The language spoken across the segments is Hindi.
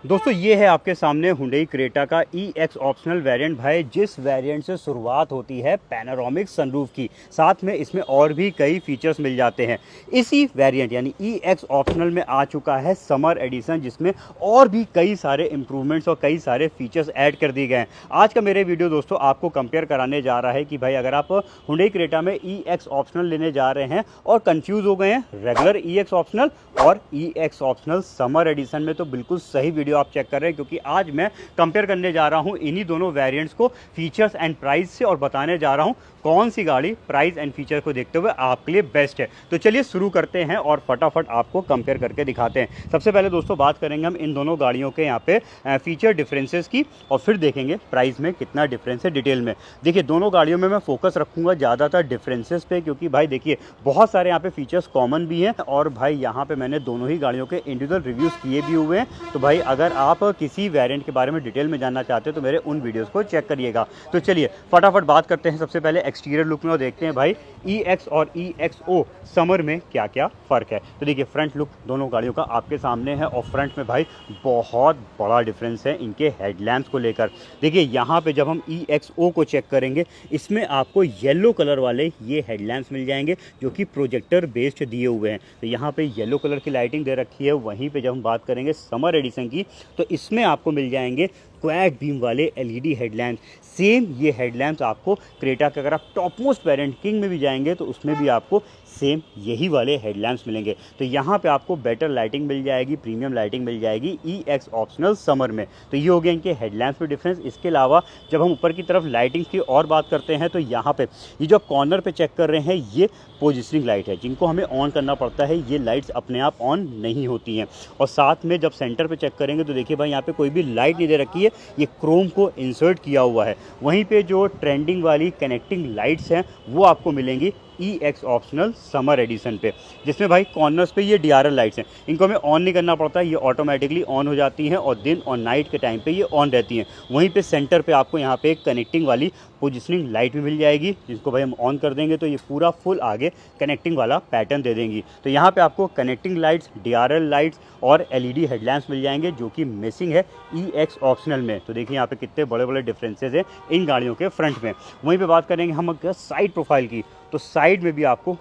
दोस्तों ये है आपके सामने हुंडई क्रेटा का EX ऑप्शनल वेरिएंट भाई, जिस वेरिएंट से शुरुआत होती है पैनोरामिक सनरूफ की। साथ में इसमें और भी कई फीचर्स मिल जाते हैं। इसी वेरिएंट यानी EX ऑप्शनल में आ चुका है समर एडिशन, जिसमें और भी कई सारे इंप्रूवमेंट्स और कई सारे फीचर्स ऐड कर दिए गए हैं। आज का मेरे वीडियो दोस्तों आपको कंपेयर कराने जा रहा है कि भाई अगर आप हुंडई क्रेटा में EX ऑप्शनल लेने जा रहे हैं और कंफ्यूज हो गए हैं रेगुलर EX ऑप्शनल और EX ऑप्शनल समर एडिशन में, तो बिल्कुल सही वीडियो आप चेक कर रहे हैं, क्योंकि आज मैं कंपेयर करने जा रहा हूं इन्हीं दोनों वेरिएंट्स को फीचर्स एंड प्राइस से, और बताने जा रहा हूं कौन सी गाड़ी प्राइस एंड फीचर को देखते हुए आपके लिए बेस्ट है। तो चलिए शुरू करते हैं और फटाफट आपको कंपेयर करके दिखाते हैं। सबसे पहले दोस्तों बात करेंगे हम इन दोनों गाड़ियों के यहाँ पे फीचर डिफरेंसेस की, और फिर देखेंगे प्राइस में कितना डिफरेंस है डिटेल में। देखिए दोनों गाड़ियों में मैं फोकस रखूंगा ज़्यादातर डिफरेंसेस पे, क्योंकि भाई देखिए बहुत सारे यहाँ पे फीचर्स कॉमन भी हैं, और भाई यहाँ पे मैंने दोनों ही गाड़ियों के इंडिविजुअल रिव्यूज़ किए भी हुए हैं। तो भाई अगर आप किसी वेरिएंट के बारे में डिटेल में जानना चाहते हो तो मेरे उन वीडियोज़ को चेक करिएगा। तो चलिए फटाफट बात करते हैं सबसे पहले एक्सटीरियर लुक में, और देखते हैं भाई EX और EXO समर में क्या क्या फ़र्क है। तो देखिए फ्रंट लुक दोनों गाड़ियों का आपके सामने है, और फ्रंट में भाई बहुत बड़ा डिफरेंस है इनके हेडलैम्प्स को लेकर। देखिए यहाँ पे जब हम EXO को चेक करेंगे, इसमें आपको येलो कलर वाले ये हेडलैम्प्स मिल जाएंगे जो कि प्रोजेक्टर बेस्ड दिए हुए हैं। तो यहाँ पे येलो कलर की लाइटिंग दे रखी है। वहीं पे जब हम बात करेंगे समर एडिशन की, तो इसमें आपको मिल जाएंगे क्वाड बीम वाले LED हेडलैम्प्स। सेम ये हेडलैम्प्स आपको क्रेटा के, अगर आप टॉप मोस्ट वेरिएंट किंग में भी जाएंगे तो उसमें भी आपको सेम यही वाले हेडलैम्प्स मिलेंगे। तो यहाँ पे आपको बेटर लाइटिंग मिल जाएगी, प्रीमियम लाइटिंग मिल जाएगी EX ऑप्शनल समर में। तो ये हो गया इनके हेडलैम्प्स में डिफरेंस। इसके अलावा जब हम ऊपर की तरफ लाइटिंग की और बात करते हैं, तो यहाँ पे ये जो कॉर्नर पे चेक कर रहे हैं, ये पोजिशनिंग लाइट है जिनको हमें ऑन करना पड़ता है। ये लाइट्स अपने आप ऑन नहीं होती हैं। और साथ में जब सेंटर पे चेक करेंगे तो देखिए भाई यहाँ पे कोई भी लाइट नहीं दे रखी है, ये क्रोम को इंसर्ट किया हुआ है। वहीं पे जो ट्रेंडिंग वाली कनेक्टिंग लाइट्स हैं वो आपको मिलेंगी EX ऑप्शनल समर एडिशन पे, जिसमें भाई कॉर्नर्स पे ये DRL लाइट्स हैं, इनको हमें ऑन नहीं करना पड़ता, ये ऑटोमेटिकली ऑन हो जाती हैं और दिन और नाइट के टाइम पे ये ऑन रहती हैं। वहीं पे सेंटर पे आपको यहाँ पे एक कनेक्टिंग वाली पोजिशनिंग लाइट भी मिल जाएगी, जिसको भाई हम ऑन कर देंगे तो ये पूरा फुल आगे कनेक्टिंग वाला पैटर्न दे देंगी। तो यहाँ पे आपको कनेक्टिंग लाइट्स, DRL लाइट्स और LED हेडलैम्प्स मिल जाएंगे, जो कि मिसिंग है EX ऑप्शनल में। तो देखिए यहाँ पे कितने बड़े बड़े डिफरेंसेस हैं इन गाड़ियों के फ्रंट में। वहीं पे बात करेंगे हम अगर साइड प्रोफाइल की, तो साइड में भी आपको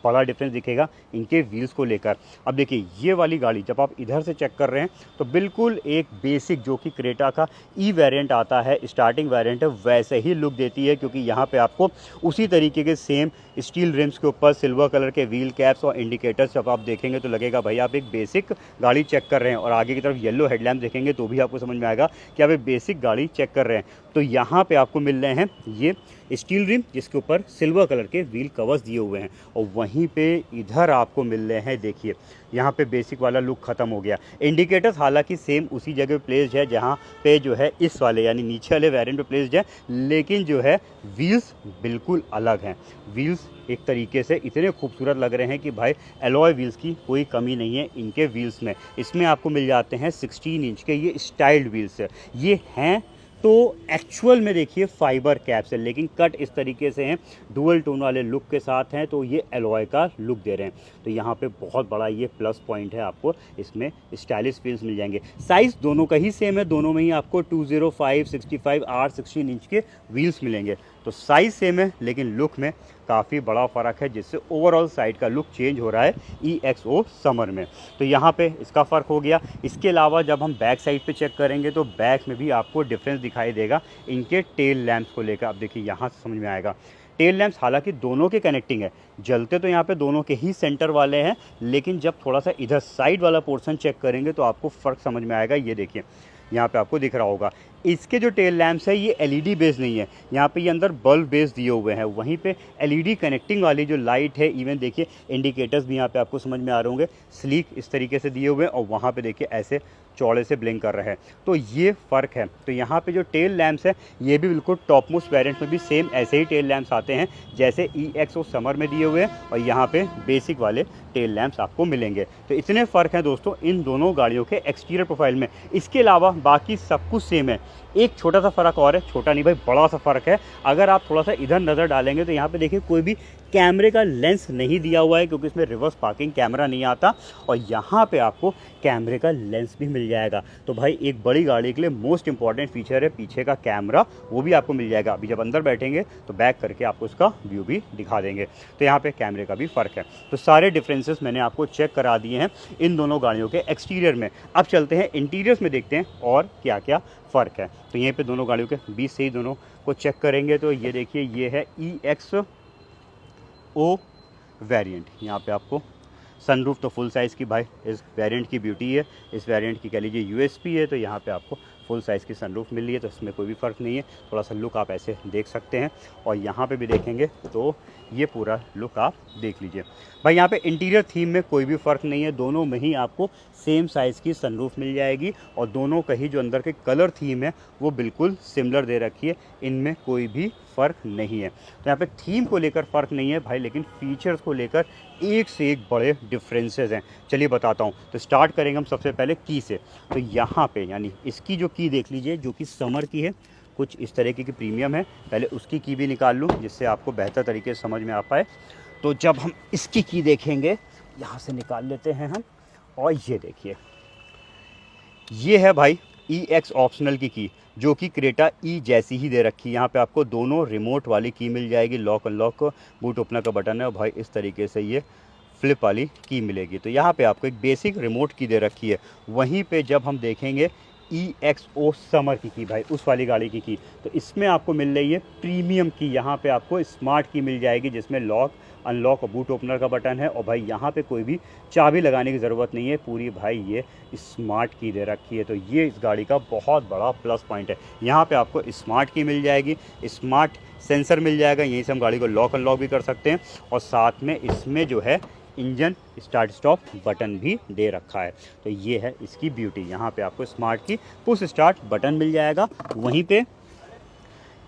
बड़ा डिफरेंस दिखेगा इनके व्हील्स को लेकर। अब देखिए ये वाली गाड़ी जब आप इधर से चेक कर रहे हैं तो बिल्कुल एक बेसिक जो कि क्रेटा का E वेरिएंट आता है, स्टार्टिंग वेरिएंट है, वैसे ही लुक देती है, क्योंकि यहाँ पे आपको उसी तरीके के सेम स्टील रिम्स के ऊपर सिल्वर कलर के व्हील कैप्स और इंडिकेटर्स जब आप देखेंगे तो लगेगा भाई आप एक बेसिक गाड़ी चेक कर रहे हैं। और आगे की तरफ येलो हेडलैम्प देखेंगे तो भी आपको समझ में आएगा कि आप एक बेसिक गाड़ी चेक कर रहे हैं। तो यहाँ पे आपको मिल रहे हैं ये स्टील रिम जिसके ऊपर सिल्वर कलर के व्हील कवर्स दिए हुए हैं, और वहीं पे इधर आपको मिल रहे हैं, देखिए यहाँ पे बेसिक वाला लुक ख़त्म हो गया। इंडिकेटर्स हालांकि सेम उसी जगह प्लेस्ड है जहाँ पे जो है इस वाले यानी नीचे वाले वेरिएंट पे प्लेस्ड है, लेकिन जो है व्हील्स बिल्कुल अलग हैं। व्हील्स एक तरीके से इतने खूबसूरत लग रहे हैं कि भाई एलॉय व्हील्स की कोई कमी नहीं है इनके व्हील्स में। इसमें आपको मिल जाते हैं 16 इंच के ये स्टाइल्ड व्हील्स। ये हैं तो एक्चुअल में देखिए फाइबर कैप्स है, लेकिन कट इस तरीके से हैं, डुअल टोन वाले लुक के साथ हैं, तो ये एलॉय का लुक दे रहे हैं। तो यहाँ पे बहुत बड़ा ये प्लस पॉइंट है, आपको इसमें स्टाइलिश व्हील्स मिल जाएंगे। साइज़ दोनों का ही सेम है, दोनों में ही आपको 205, 65, R16 इंच के व्हील्स मिलेंगे। तो साइज़ सेम है लेकिन लुक में काफ़ी बड़ा फ़र्क है, जिससे ओवरऑल साइड का लुक चेंज हो रहा है EXO समर में। तो यहाँ पे इसका फ़र्क हो गया। इसके अलावा जब हम बैक साइड पे चेक करेंगे तो बैक में भी आपको डिफरेंस दिखाई देगा इनके टेल लैंप्स को लेकर। अब देखिए यहाँ से समझ में आएगा, टेल लैंप्स हालांकि दोनों के कनेक्टिंग है, जलते तो यहाँ पे दोनों के ही सेंटर वाले हैं, लेकिन जब थोड़ा सा इधर साइड वाला पोर्शन चेक करेंगे तो आपको फ़र्क समझ में आएगा। ये देखिए यहाँ पे आपको दिख रहा होगा, इसके जो टेल लैंप्स है ये LED बेस नहीं है, यहाँ पे ये अंदर बल्ब बेस दिए हुए हैं। वहीं पे LED कनेक्टिंग वाली जो लाइट है, इवन देखिए इंडिकेटर्स भी यहाँ पे आपको समझ में आ रहे होंगे, स्लीक इस तरीके से दिए हुए हैं, और वहाँ पे देखिए ऐसे चौड़े से ब्लिंक कर रहे हैं। तो ये फ़र्क है। तो यहाँ पे जो टेल लैंप्स है ये भी बिल्कुल टॉप मोस्ट वेरिएंट में भी सेम ऐसे ही टेल लैंप्स आते हैं जैसे EXO समर में दिए हुए हैं, और यहाँ पे बेसिक वाले टेल लैंप्स आपको मिलेंगे। तो इतने फ़र्क हैं दोस्तों इन दोनों गाड़ियों के एक्सटीरियर प्रोफाइल में। इसके अलावा बाकी सब कुछ सेम है। एक छोटा सा फ़र्क और है, छोटा नहीं भाई बड़ा सा फ़र्क है। अगर आप थोड़ा सा इधर नज़र डालेंगे तो यहाँ पे देखिए कोई भी कैमरे का लेंस नहीं दिया हुआ है क्योंकि इसमें रिवर्स पार्किंग कैमरा नहीं आता, और यहाँ पे आपको कैमरे का लेंस भी मिल जाएगा। तो भाई एक बड़ी गाड़ी के लिए मोस्ट इंपॉर्टेंट फीचर है पीछे का कैमरा, वो भी आपको मिल जाएगा। अभी जब अंदर बैठेंगे तो बैक करके आपको उसका व्यू भी दिखा देंगे। तो यहाँ पे कैमरे का भी फ़र्क है। तो सारे डिफरेंसेस मैंने आपको चेक करा दिए हैं इन दोनों गाड़ियों के एक्सटीरियर में। अब चलते हैं इंटीरियर्स में, देखते हैं और क्या क्या फ़र्क है। तो यहीं पे दोनों गाड़ियों के बीच से ही दोनों को चेक करेंगे। तो ये देखिए, ये है EXO वेरिएंट। यहाँ पे आपको सनरूफ तो फुल साइज़ की भाई इस वेरिएंट की ब्यूटी है, इस वेरिएंट की कह लीजिए USP है। तो यहाँ पे आपको फुल साइज़ की सनरूफ मिल रही है, तो इसमें कोई भी फ़र्क नहीं है। थोड़ा सा लुक आप ऐसे देख सकते हैं, और यहाँ पे भी देखेंगे तो ये पूरा लुक आप देख लीजिए। भाई यहाँ पे इंटीरियर थीम में कोई भी फ़र्क नहीं है, दोनों में ही आपको सेम साइज़ की सनरूफ मिल जाएगी, और दोनों का ही जो अंदर के कलर थीम है वो बिल्कुल सिमिलर दे रखी है, इनमें कोई भी फ़र्क नहीं है। तो यहाँ पे थीम को लेकर फ़र्क नहीं है भाई, लेकिन फीचर्स को लेकर एक से एक बड़े डिफरेंसेस हैं। चलिए बताता हूँ। तो स्टार्ट करेंगे हम सबसे पहले की से। तो यहाँ पे यानी इसकी जो की देख लीजिए, जो कि समर की है, कुछ इस तरीके की प्रीमियम है। पहले उसकी की भी निकाल लूँ जिससे आपको बेहतर तरीके से समझ में आ पाए। तो जब हम इसकी की देखेंगे, यहाँ से निकाल लेते हैं हम, और ये देखिए, ये है भाई EX ऑप्शनल की जो कि क्रेटा E जैसी ही दे रखी है। यहाँ पे आपको दोनों रिमोट वाली की मिल जाएगी, लॉक अनलॉक बूट ओपनर का बटन है, और भाई इस तरीके से ये फ्लिप वाली की मिलेगी। तो यहाँ पे आपको एक बेसिक रिमोट की दे रखी है। वहीं पे जब हम देखेंगे EXO समर की भाई उस वाली गाड़ी की, तो इसमें आपको मिल रही है प्रीमियम की। यहाँ पे आपको स्मार्ट की मिल जाएगी जिसमें लॉक अनलॉक और बूट ओपनर का बटन है, और भाई यहाँ पे कोई भी चाबी लगाने की ज़रूरत नहीं है, पूरी भाई ये स्मार्ट की दे रखी है। तो ये इस गाड़ी का बहुत बड़ा प्लस पॉइंट है। यहाँ पे आपको स्मार्ट की मिल जाएगी, स्मार्ट सेंसर मिल जाएगा, यहीं से हम गाड़ी को लॉक अनलॉक भी कर सकते हैं, और साथ में इसमें जो है इंजन स्टार्ट स्टॉप बटन भी दे रखा है। तो ये है इसकी ब्यूटी। यहाँ पे आपको स्मार्ट की पुश स्टार्ट बटन मिल जाएगा। वहीं पे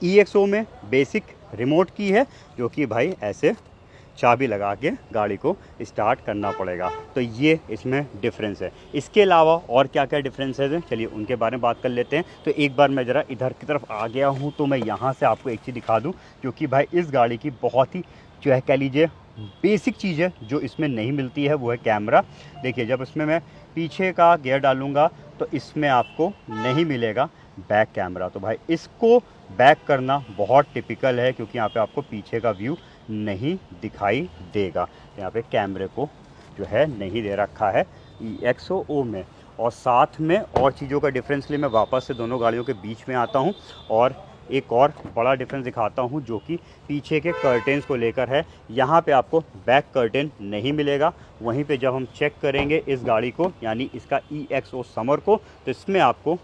EXO में बेसिक रिमोट की है, जो कि भाई ऐसे चाबी लगा के गाड़ी को स्टार्ट करना पड़ेगा। तो ये इसमें डिफरेंस है। इसके अलावा और क्या क्या डिफरेंसेस हैं, चलिए उनके बारे में बात कर लेते हैं। तो एक बार मैं ज़रा इधर की तरफ आ गया हूँ, तो मैं यहाँ से आपको एक चीज़ दिखा दूँ, क्योंकि भाई इस गाड़ी की बहुत ही जो है कह लीजिए बेसिक चीज़ है जो इसमें नहीं मिलती है, वो है कैमरा। देखिए, जब इसमें मैं पीछे का गियर डालूँगा तो इसमें आपको नहीं मिलेगा बैक कैमरा। तो भाई इसको बैक करना बहुत टिपिकल है, क्योंकि यहाँ पे आपको पीछे का व्यू नहीं दिखाई देगा। यहाँ पे कैमरे को जो है नहीं दे रखा है EXO में। और साथ में और चीज़ों का डिफरेंस लिए मैं वापस से दोनों गाड़ियों के बीच में आता हूँ, और एक और बड़ा डिफरेंस दिखाता हूँ, जो कि पीछे के कर्टेन्स को लेकर है। यहाँ पे आपको बैक कर्टेन नहीं मिलेगा। वहीं पे जब हम चेक करेंगे इस गाड़ी को, यानी इसका EXO समर को, तो इसमें आपको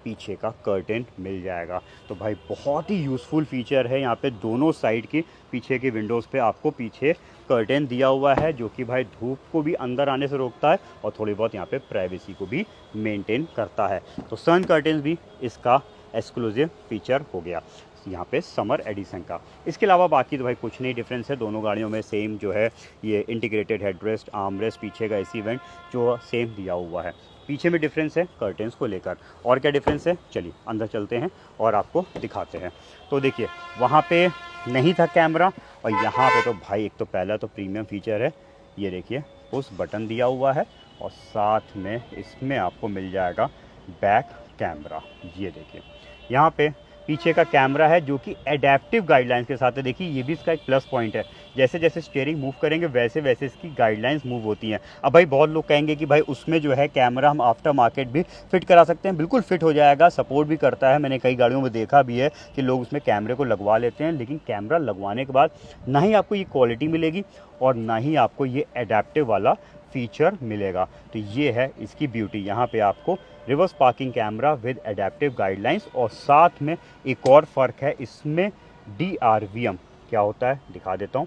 पीछे का कर्टेन मिल जाएगा। तो भाई बहुत ही यूज़फुल फीचर है। यहाँ पे दोनों साइड की पीछे की विंडोज़ पे आपको पीछे कर्टेन दिया हुआ है, जो कि भाई धूप को भी अंदर आने से रोकता है, और थोड़ी बहुत यहाँ पे प्राइवेसी को भी मेंटेन करता है। तो सन कर्टेन भी इसका एक्सक्लूसिव फीचर हो गया यहाँ पे समर एडिशन का। इसके अलावा बाकी तो भाई कुछ नहीं डिफरेंस है। दोनों गाड़ियों में सेम जो है ये इंटीग्रेटेड हेडरेस्ट, आर्मरेस्ट, पीछे का AC वेंट जो सेम दिया हुआ है। पीछे में डिफरेंस है कर्टेन्स को लेकर। और क्या डिफरेंस है, चलिए अंदर चलते हैं और आपको दिखाते हैं। तो देखिए, वहाँ पे नहीं था कैमरा, और यहाँ पे तो भाई एक तो पहला तो प्रीमियम फीचर है, ये देखिए पुश बटन दिया हुआ है, और साथ में इसमें आपको मिल जाएगा बैक कैमरा। ये देखिए, यहाँ पे पीछे का कैमरा है जो कि एडेप्टिव गाइडलाइंस के साथ है। देखिए, ये भी इसका एक प्लस पॉइंट है। जैसे जैसे स्टीयरिंग मूव करेंगे वैसे वैसे इसकी गाइडलाइंस मूव होती हैं। अब भाई बहुत लोग कहेंगे कि भाई उसमें जो है कैमरा हम आफ्टर मार्केट भी फिट करा सकते हैं। बिल्कुल फिट हो जाएगा, सपोर्ट भी करता है। मैंने कई गाड़ियों में देखा भी है कि लोग उसमें कैमरे को लगवा लेते हैं, लेकिन कैमरा लगवाने के बाद ना ही आपको ये क्वालिटी मिलेगी और ना ही आपको ये एडेप्टिव वाला फीचर मिलेगा। तो ये है इसकी ब्यूटी। यहाँ पे आपको reverse parking camera with adaptive guidelines, और साथ में एक और फ़र्क है इसमें DRVM क्या होता है दिखा देता हूँ।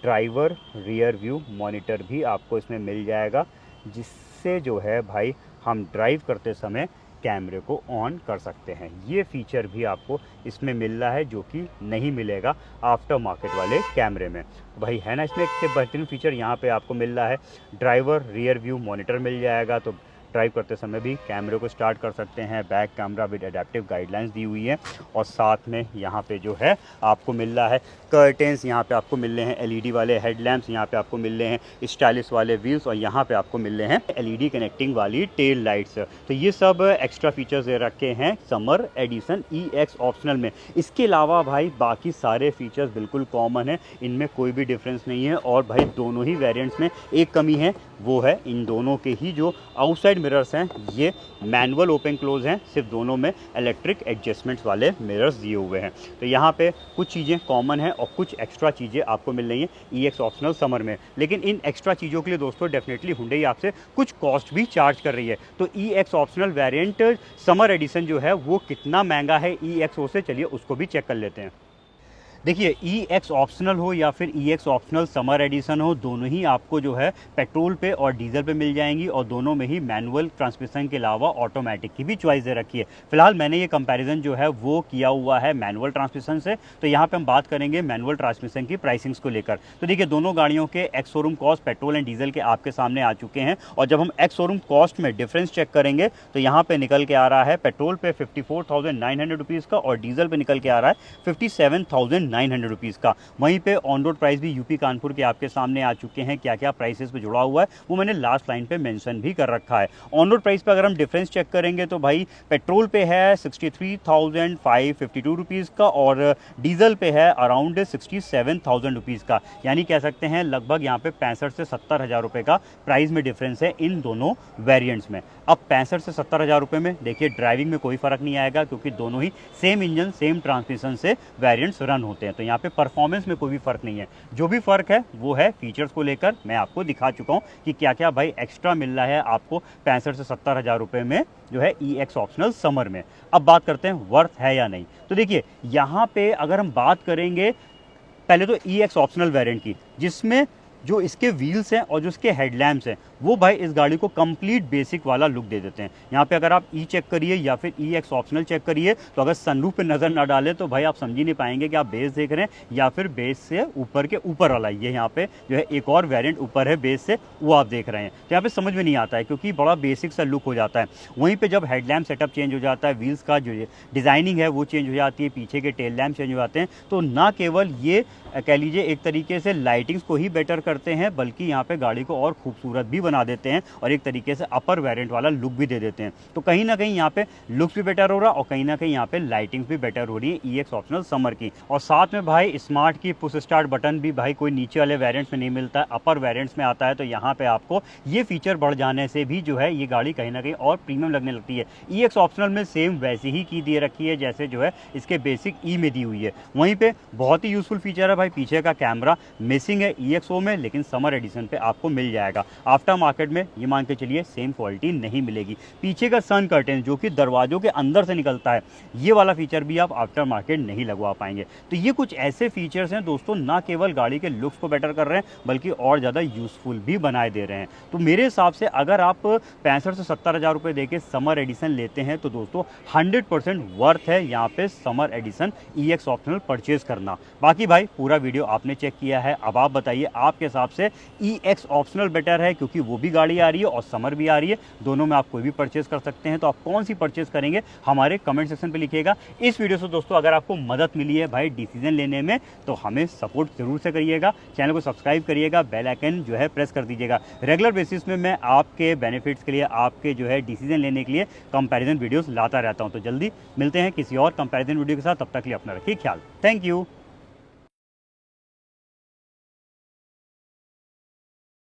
ड्राइवर रियर व्यू मॉनिटर भी आपको इसमें मिल जाएगा, जिससे जो है भाई हम ड्राइव करते समय कैमरे को ऑन कर सकते हैं। ये फीचर भी आपको इसमें मिल रहा है, जो कि नहीं मिलेगा आफ्टर मार्केट वाले कैमरे में। भाई है ना, इसमें एक बेहतरीन फीचर यहाँ पे आपको मिल रहा है। ड्राइवर रियर व्यू मॉनिटर मिल जाएगा, तो ड्राइव करते समय भी कैमरे को स्टार्ट कर सकते हैं। Back camera with adaptive guidelines दी हुई है और साथ में यहाँ पे जो है आपको मिल रहा है कर्टेंस, यहाँ पे आपको मिल रहे हैं एलईडी वाले हेडलैम्प्स, यहाँ पे आपको मिल रहे हैं स्टाइलिश वाले व्हील्स और यहाँ पे आपको मिल रहे हैं एलईडी कनेक्टिंग वाली टेल लाइट्स। तो ये सब एक्स्ट्रा फीचर्स दे रखे हैं समर एडिशन EX ऑप्शनल में। इसके अलावा भाई बाकी सारे फीचर्स बिल्कुल कॉमन है, इनमें कोई भी डिफरेंस नहीं है। और भाई दोनों ही वेरिएंट्स में एक कमी है, वो है इन दोनों के ही जो आउटसाइड मिरर्स हैं ये मैनुअल ओपन क्लोज हैं, सिर्फ दोनों में इलेक्ट्रिक एडजस्टमेंट्स वाले मिरर्स दिए हुए हैं। तो यहाँ पे कुछ चीज़ें कॉमन हैं और कुछ एक्स्ट्रा चीज़ें आपको मिल रही हैं EX ऑप्शनल समर में। लेकिन इन एक्स्ट्रा चीज़ों के लिए दोस्तों डेफिनेटली हुंडई आपसे कुछ कॉस्ट भी चार्ज कर रही है। तो EX optional variant summer edition जो है वो कितना महंगा है EXO से, चलिए उसको भी चेक कर लेते हैं। देखिए EX ऑप्शनल हो या फिर EX ऑप्शनल समर एडिशन हो, दोनों ही आपको जो है पेट्रोल पे और डीजल पे मिल जाएंगी और दोनों में ही मैनुअल ट्रांसमिशन के अलावा ऑटोमेटिक की भी चॉइस दे रखी है। फिलहाल मैंने ये कंपैरिजन जो है वो किया हुआ है मैनुअल ट्रांसमिशन से, तो यहाँ पे हम बात करेंगे मैनुअल ट्रांसमिशन की प्राइसिंग्स को लेकर। तो देखिए दोनों गाड़ियों के ex showroom cost petrol and diesel के आपके सामने आ चुके हैं और जब हम एक्स शोरूम कॉस्ट में डिफरेंस चेक करेंगे तो यहाँ पे निकल के आ रहा है पेट्रोल पे 54,900 रुपीज़ का और डीजल पे निकल के आ रहा है 57,900 रुपीज़ का। वहीं पे ऑन रोड प्राइस भी यूपी कानपुर के आपके सामने आ चुके हैं। क्या क्या प्राइसेस पे जुड़ा हुआ है वो मैंने लास्ट लाइन पे मेंशन भी कर रखा है। ऑन रोड प्राइस पे अगर हम डिफरेंस चेक करेंगे तो भाई पेट्रोल पे है 63,552 रुपीज़ का और डीजल पे है अराउंड 67,000 रुपीज़ का। यानी कह सकते हैं लगभग यहाँ पे 65 से 70,000 रुपये का प्राइस में डिफरेंस है इन दोनों वेरिएंट्स में। अब 65 से 70,000 रुपये में देखिए ड्राइविंग में कोई फ़र्क नहीं आएगा क्योंकि दोनों ही सेम इंजन सेम ट्रांसमिशन से वेरिएंट्स रन होते हैं। तो यहाँ पे परफॉर्मेंस में कोई भी फ़र्क नहीं है। जो भी फ़र्क है वो है फीचर्स को लेकर। मैं आपको दिखा चुका हूँ कि क्या क्या भाई एक्स्ट्रा मिल रहा है आपको 65 से 70,000 रुपये में जो है EX ऑप्शनल समर में। अब बात करते हैं वर्थ है या नहीं। तो देखिए यहाँ पे अगर हम बात करेंगे पहले तो EX ऑप्शनल वेरिएंट की, जिसमें जो इसके व्हील्स हैं और जो इसके हेडलैम्प्स हैं वो भाई इस गाड़ी को कंप्लीट बेसिक वाला लुक दे देते हैं। यहाँ पे अगर आप चेक करिए या फिर EX ऑप्शनल चेक करिए तो अगर सनरूफ पे नज़र ना डाले तो भाई आप समझ ही नहीं पाएंगे कि आप बेस देख रहे हैं या फिर बेस से ऊपर के ऊपर वाला। ये यहाँ पे जो है एक और वेरिएंट ऊपर है बेस से, वो आप देख रहे हैं। तो यहाँ पे समझ में नहीं आता है क्योंकि बड़ा बेसिक सा लुक हो जाता है। वहीं पर जब हेडलैम्प सेटअप चेंज हो जाता है, व्हील्स का जो डिज़ाइनिंग है वो चेंज हो जाती है, पीछे के टेल लैम्प चेंज हो जाते हैं, तो ना केवल ये कह लीजिए एक तरीके से लाइटिंग्स को ही बेटर करते हैं बल्कि यहाँ पे गाड़ी को और खूबसूरत भी बना देते हैं और एक तरीके से अपर वेरिएंट वाला लुक भी दे देते हैं। तो कहीं ना कहीं यहाँ पे लुक्स भी बेटर हो रहा और कहीं ना कहीं यहाँ पे लाइटिंग्स भी बेटर हो रही है EX ऑप्शनल समर की। और साथ में भाई स्मार्ट की पुश स्टार्ट बटन भी भाई कोई नीचे वाले वेरिएंट्स में नहीं मिलता है, अपर वेरिएंट्स में आता है। तो यहाँ पे आपको ये फीचर बढ़ जाने से भी जो है ये गाड़ी कहीं ना कहीं और प्रीमियम लगने लगती है। EX ऑप्शनल में सेम वैसी ही की दे रखी है जैसे जो है इसके बेसिक E में दी हुई है। वहीं पे बहुत ही यूजफुल फीचर है भाई, पीछे का कैमरा मिसिंग है EXO में लेकिन समर एडिशन पे आपको मिल जाएगा। आफ्टर मार्केट में ये मान के चलिए सेम क्वालिटी नहीं मिलेगी। पीछे का सन कर्टेन जो कि दरवाजों के अंदर से निकलता है, ये वाला फीचर भी आप आफ्टर मार्केट नहीं लगवा पाएंगे। तो ये कुछ ऐसे फीचर्स हैं दोस्तों, ना केवल गाड़ी के लुक्स को बेटर कर रहे हैं बल्कि और ज़्यादा यूजफुल भी बनाए दे रहे हैं। तो मेरे हिसाब से अगर आप 65 से 70,000 रुपये देके समर एडिशन लेते हैं तो दोस्तों 100% वर्थ है यहाँ पे summer edition EX optional purchase करना। बाकी भाई पूरा वीडियो आपने चेक किया है, अब आप बताइए आपके हिसाब से EX ऑप्शनल बेटर है क्योंकि वो भी गाड़ी आ रही है और समर भी आ रही है, दोनों में आप कोई भी परचेज कर सकते हैं। तो आप कौन सी परचेज करेंगे हमारे कमेंट सेक्शन पे लिखिएगा। इस वीडियो से दोस्तों अगर आपको मदद मिली है भाई डिसीजन लेने में तो हमें सपोर्ट जरूर से करिएगा, चैनल को सब्सक्राइब करिएगा, बेल आइकन जो है प्रेस कर दीजिएगा। रेगुलर बेसिस में मैं आपके बेनिफिट्स के लिए, आपके जो है डिसीजन लेने के लिए कंपैरिजन वीडियोस लाता रहता हूं। तो जल्दी मिलते हैं किसी और कंपैरिजन वीडियो के साथ, तब तक के लिए अपना रखिए ख्याल। Thank you.